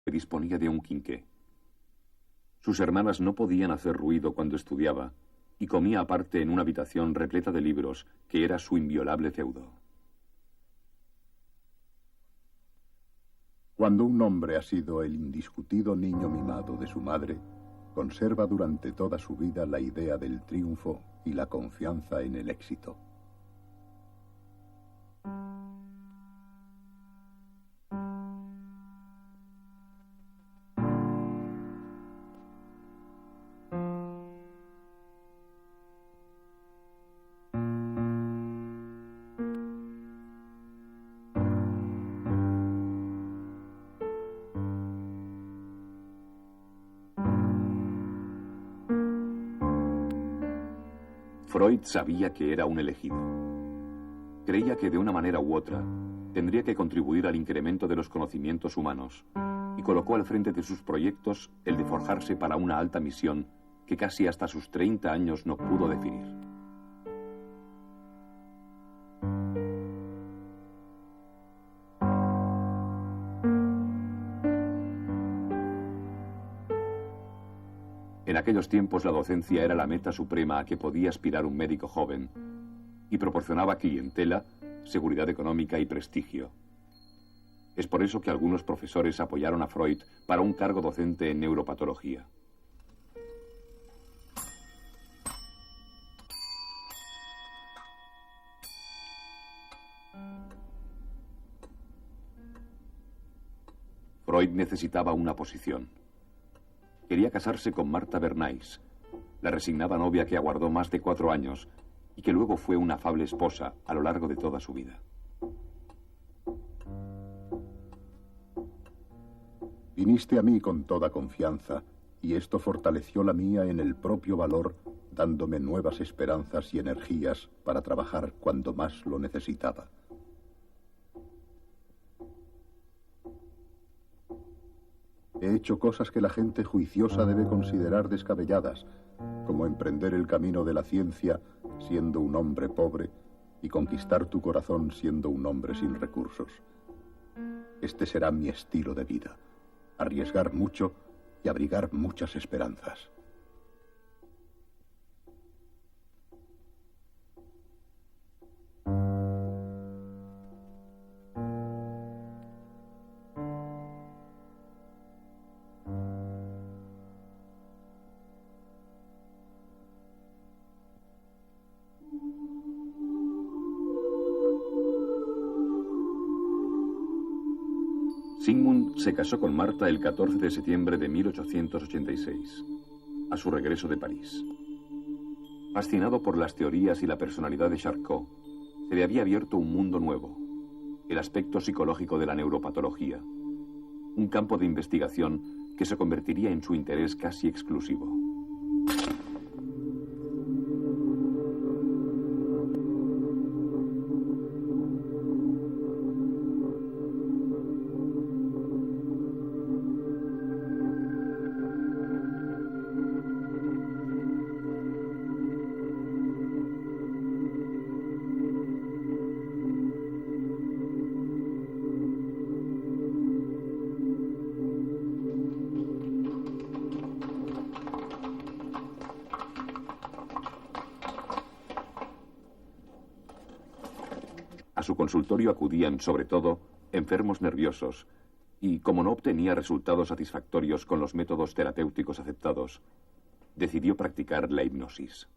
que disponía de un quinqué. Sus hermanas no podían hacer ruido cuando estudiaba y comía aparte en una habitación repleta de libros que era su inviolable feudo. Cuando un hombre ha sido el indiscutido niño mimado de su madre, conserva durante toda su vida la idea del triunfo y la confianza en el éxito. Freud sabía que era un elegido. Creía que de una manera u otra tendría que contribuir al incremento de los conocimientos humanos y colocó al frente de sus proyectos el de forjarse para una alta misión que casi hasta sus 30 años no pudo definir. En aquellos tiempos la docencia era la meta suprema a que podía aspirar un médico joven y proporcionaba clientela, seguridad económica y prestigio. Es por eso que algunos profesores apoyaron a Freud para un cargo docente en neuropatología. Freud necesitaba una posición. Quería casarse con Martha Bernays, la resignada novia que aguardó más de 4 años y que luego fue una afable esposa a lo largo de toda su vida. Viniste a mí con toda confianza, y esto fortaleció la mía en el propio valor, dándome nuevas esperanzas y energías para trabajar cuando más lo necesitaba. He hecho cosas que la gente juiciosa debe considerar descabelladas, como emprender el camino de la ciencia siendo un hombre pobre y conquistar tu corazón siendo un hombre sin recursos. Este será mi estilo de vida: arriesgar mucho y abrigar muchas esperanzas. Sigmund se casó con Martha el 14 de septiembre de 1886, a su regreso de París. Fascinado por las teorías y la personalidad de Charcot, se le había abierto un mundo nuevo, el aspecto psicológico de la neuropatología, un campo de investigación que se convertiría en su interés casi exclusivo. A su consultorio acudían, sobre todo, enfermos nerviosos, y como no obtenía resultados satisfactorios con los métodos terapéuticos aceptados, decidió practicar la hipnosis.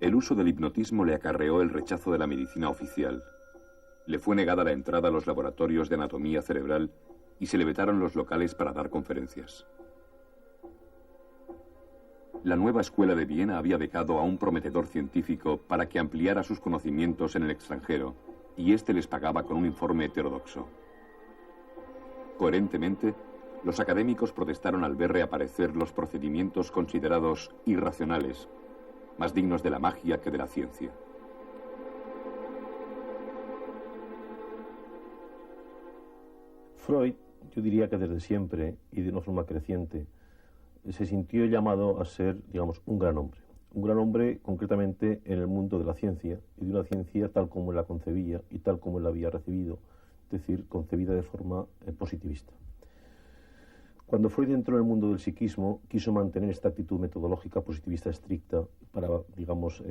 El uso del hipnotismo le acarreó el rechazo de la medicina oficial. Le fue negada la entrada a los laboratorios de anatomía cerebral y se le vetaron los locales para dar conferencias. La nueva escuela de Viena había becado a un prometedor científico para que ampliara sus conocimientos en el extranjero, y éste les pagaba con un informe heterodoxo. Coherentemente, los académicos protestaron al ver reaparecer los procedimientos considerados irracionales, más dignos de la magia que de la ciencia. Freud, yo diría que desde siempre y de una forma creciente, se sintió llamado a ser, digamos, un gran hombre concretamente en el mundo de la ciencia, y de una ciencia tal como él la concebía y tal como él la había recibido, es decir, concebida de forma positivista. Cuando Freud entró en el mundo del psiquismo, quiso mantener esta actitud metodológica positivista estricta para, digamos,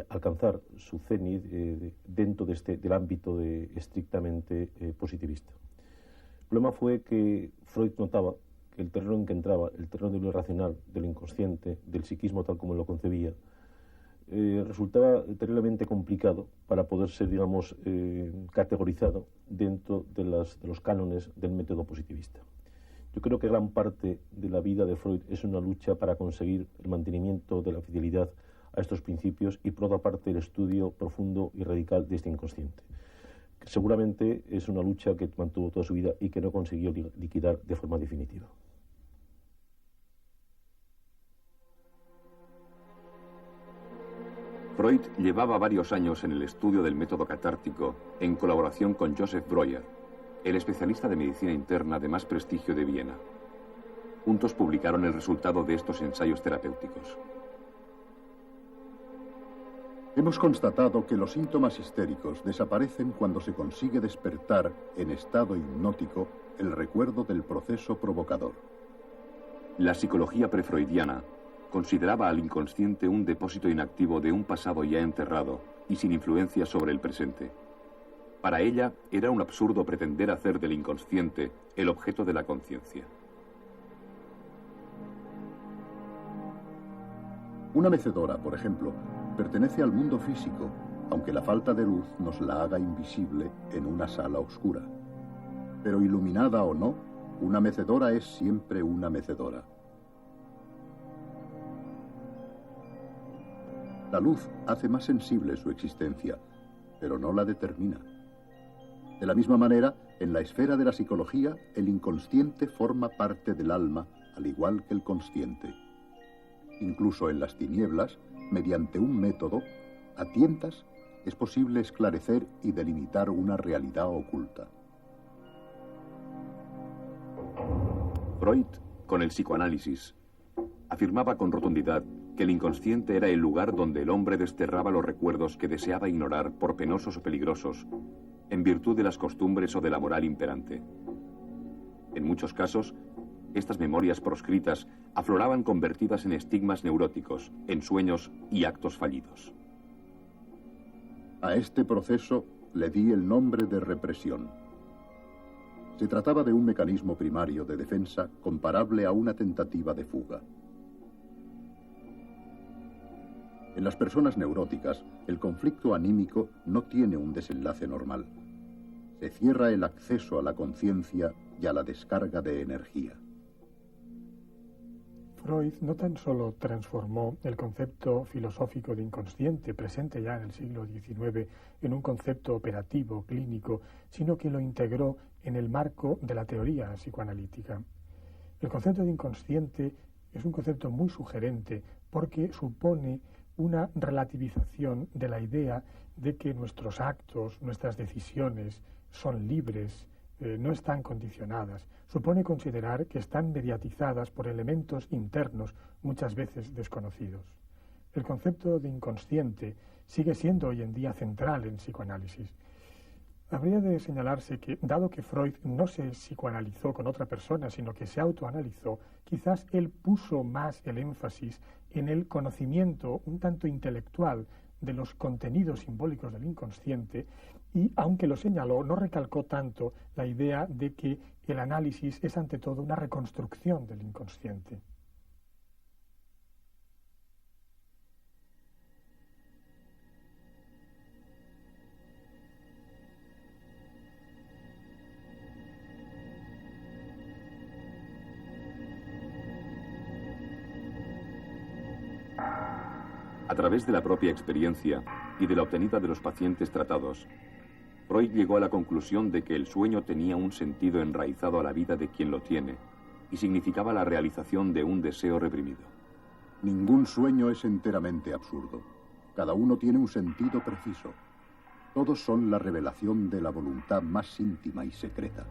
alcanzar su cenit dentro del ámbito estrictamente positivista. El problema fue que Freud notaba que el terreno en que entraba, el terreno de lo irracional, de lo inconsciente, del psiquismo tal como lo concebía, resultaba terriblemente complicado para poder ser, digamos, categorizado dentro de los cánones del método positivista. Yo creo que gran parte de la vida de Freud es una lucha para conseguir el mantenimiento de la fidelidad a estos principios y, por otra parte, el estudio profundo y radical de este inconsciente. Seguramente es una lucha que mantuvo toda su vida y que no consiguió liquidar de forma definitiva. Freud llevaba varios años en el estudio del método catártico en colaboración con Joseph Breuer, el especialista de medicina interna de más prestigio de Viena. Juntos publicaron el resultado de estos ensayos terapéuticos. Hemos constatado que los síntomas histéricos desaparecen cuando se consigue despertar en estado hipnótico el recuerdo del proceso provocador. La psicología prefreudiana consideraba al inconsciente un depósito inactivo de un pasado ya enterrado y sin influencia sobre el presente. Para ella era un absurdo pretender hacer del inconsciente el objeto de la conciencia. Una mecedora, por ejemplo, pertenece al mundo físico, aunque la falta de luz nos la haga invisible en una sala oscura. Pero iluminada o no, una mecedora es siempre una mecedora. La luz hace más sensible su existencia, pero no la determina. De la misma manera, en la esfera de la psicología, el inconsciente forma parte del alma, al igual que el consciente. Incluso en las tinieblas, mediante un método, a tientas, es posible esclarecer y delimitar una realidad oculta. Freud, con el psicoanálisis, afirmaba con rotundidad que el inconsciente era el lugar donde el hombre desterraba los recuerdos que deseaba ignorar por penosos o peligrosos, en virtud de las costumbres o de la moral imperante. En muchos casos, estas memorias proscritas afloraban convertidas en estigmas neuróticos, en sueños y actos fallidos. A este proceso le di el nombre de represión. Se trataba de un mecanismo primario de defensa comparable a una tentativa de fuga. En las personas neuróticas, el conflicto anímico no tiene un desenlace normal. Se cierra el acceso a la conciencia y a la descarga de energía. Freud no tan solo transformó el concepto filosófico de inconsciente, presente ya en el siglo XIX, en un concepto operativo, clínico, sino que lo integró en el marco de la teoría psicoanalítica. El concepto de inconsciente es un concepto muy sugerente porque supone una relativización de la idea de que nuestros actos, nuestras decisiones son libres, no están condicionadas. Supone considerar que están mediatizadas por elementos internos muchas veces desconocidos. El concepto de inconsciente sigue siendo hoy en día central en psicoanálisis. Habría de señalarse que, dado que Freud no se psicoanalizó con otra persona, sino que se autoanalizó, quizás él puso más el énfasis en el conocimiento un tanto intelectual de los contenidos simbólicos del inconsciente y, aunque lo señaló, no recalcó tanto la idea de que el análisis es ante todo una reconstrucción del inconsciente. A través de la propia experiencia y de la obtenida de los pacientes tratados, Freud llegó a la conclusión de que el sueño tenía un sentido enraizado a la vida de quien lo tiene y significaba la realización de un deseo reprimido. Ningún sueño es enteramente absurdo. Cada uno tiene un sentido preciso. Todos son la revelación de la voluntad más íntima y secreta.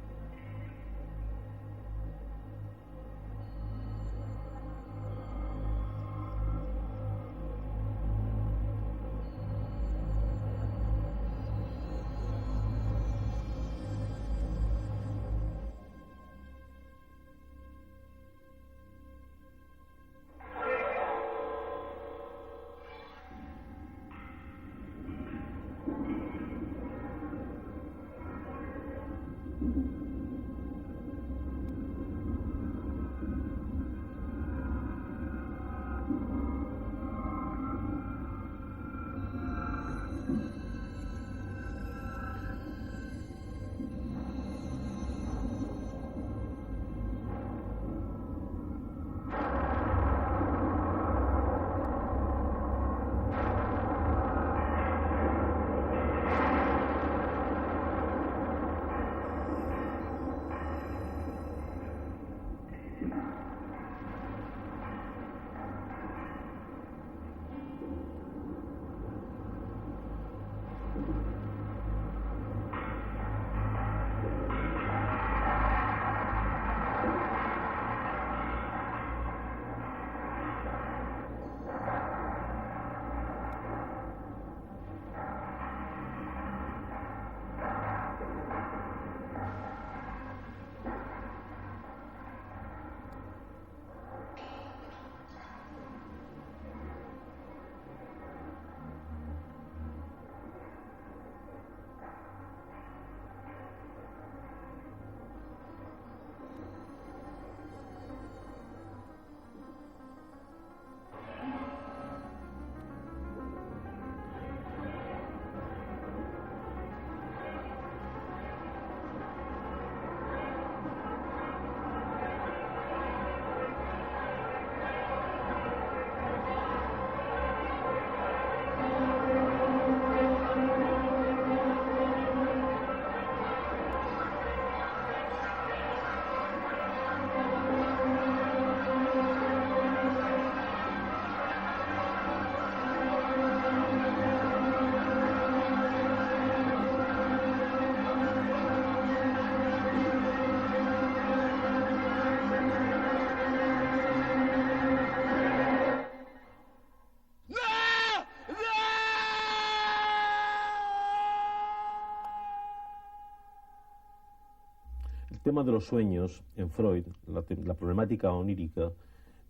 El tema de los sueños en Freud, la problemática onírica,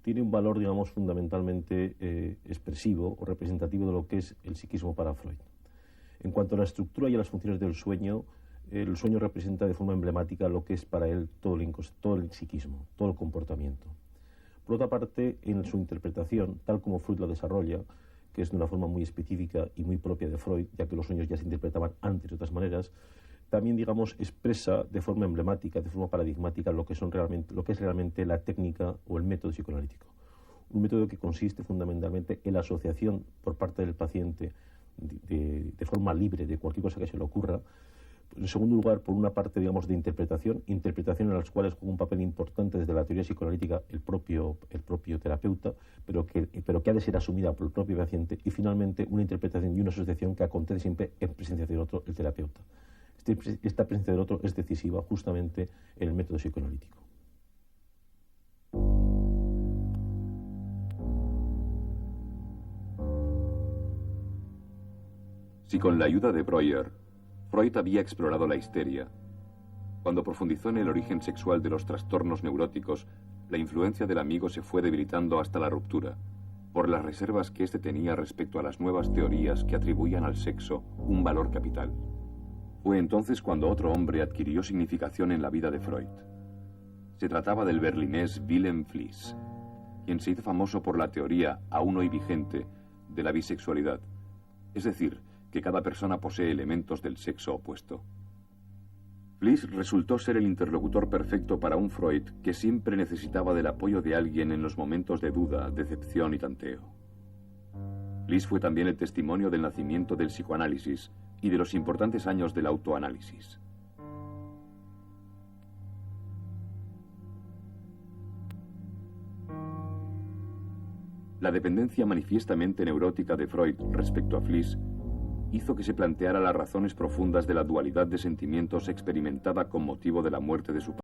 tiene un valor, digamos, fundamentalmente expresivo o representativo de lo que es el psiquismo para Freud. En cuanto a la estructura y a las funciones del sueño, el sueño representa de forma emblemática lo que es para él todo el psiquismo, todo el comportamiento. Por otra parte, en su interpretación, tal como Freud la desarrolla, que es de una forma muy específica y muy propia de Freud, ya que los sueños ya se interpretaban antes de otras maneras, también, digamos, expresa de forma emblemática, de forma paradigmática, lo que es realmente la técnica o el método psicoanalítico. Un método que consiste fundamentalmente en la asociación por parte del paciente de forma libre de cualquier cosa que se le ocurra. En segundo lugar, por una parte, digamos, de interpretación en las cuales juega un papel importante desde la teoría psicoanalítica el propio terapeuta, pero que ha de ser asumida por el propio paciente. Y finalmente, una interpretación y una asociación que acontece siempre en presencia del otro, el terapeuta. Esta presencia del otro es decisiva justamente en el método psicoanalítico. Si con la ayuda de Breuer, Freud había explorado la histeria, cuando profundizó en el origen sexual de los trastornos neuróticos, la influencia del amigo se fue debilitando hasta la ruptura, por las reservas que éste tenía respecto a las nuevas teorías que atribuían al sexo un valor capital. Fue entonces cuando otro hombre adquirió significación en la vida de Freud. Se trataba del berlinés Wilhelm Fliess, quien se hizo famoso por la teoría, aún hoy vigente, de la bisexualidad, es decir, que cada persona posee elementos del sexo opuesto. Fliess resultó ser el interlocutor perfecto para un Freud que siempre necesitaba del apoyo de alguien en los momentos de duda, decepción y tanteo. Fliess fue también el testimonio del nacimiento del psicoanálisis y de los importantes años del autoanálisis. La dependencia manifiestamente neurótica de Freud respecto a Fliess hizo que se planteara las razones profundas de la dualidad de sentimientos experimentada con motivo de la muerte de su padre.